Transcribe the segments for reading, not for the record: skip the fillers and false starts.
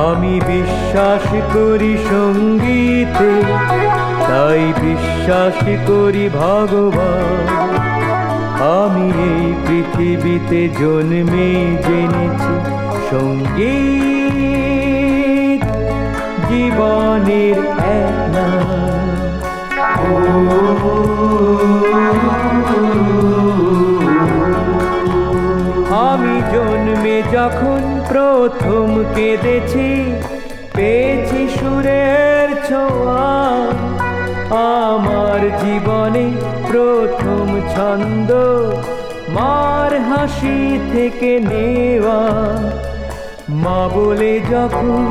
আমি বিশ্বাস করি সঙ্গীতে, তাই বিশ্বাস করি ভগবান। আমি এই পৃথিবীতে জন্মে জেনেছি সঙ্গীত জীবনের এক নাম। আমি জন্মে যখন প্রথম কেঁদেছি, পেয়েছি সুরের ছোঁয়া। আমার জীবনে প্রথম ছন্দ মার হাসি থেকে নেওয়া। মা বলে যখন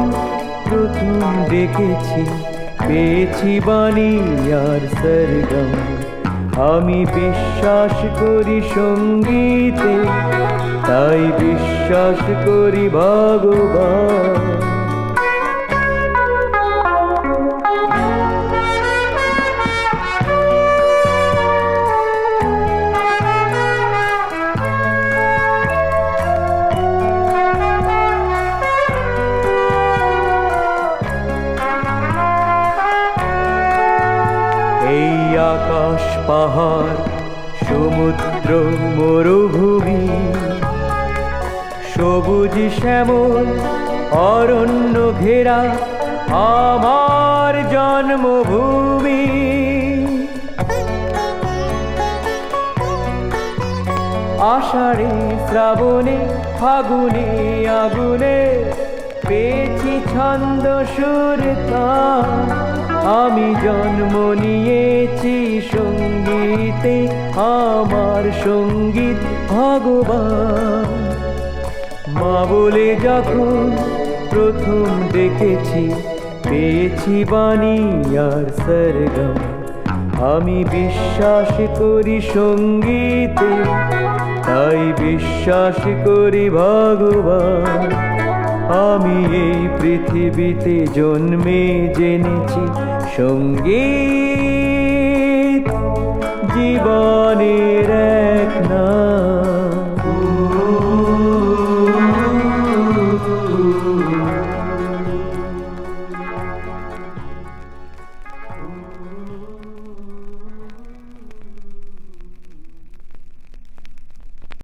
প্রথম ডেকেছি, পেয়েছি বাণী আর সরগম। আমি বিশ্বাস করি সঙ্গীতে, তাই বিশ্বাস করি ভগবান। এই আকাশ পাহাড় সমুদ্র মরুভূমি, সবুজ শ্যামল অরণ্য ঘেরা আমার জন্মভূমি। আষাঢ়ে শ্রাবণে ফাগুনে আগুনে পেয়েছি ছন্দ সুর তান। আমি জন্ম নিয়েছি সঙ্গীতে, আমার সঙ্গীত ভগবান। মা বলে যখন প্রথম ডেকেছি, পেয়েছি বাণী আর সরগম। আমি বিশ্বাস করি সঙ্গীতে, তাই বিশ্বাস করি ভগবান। আমি এই পৃথিবীতে জন্মে জেনেছি সঙ্গীত জীবনের এক নাম।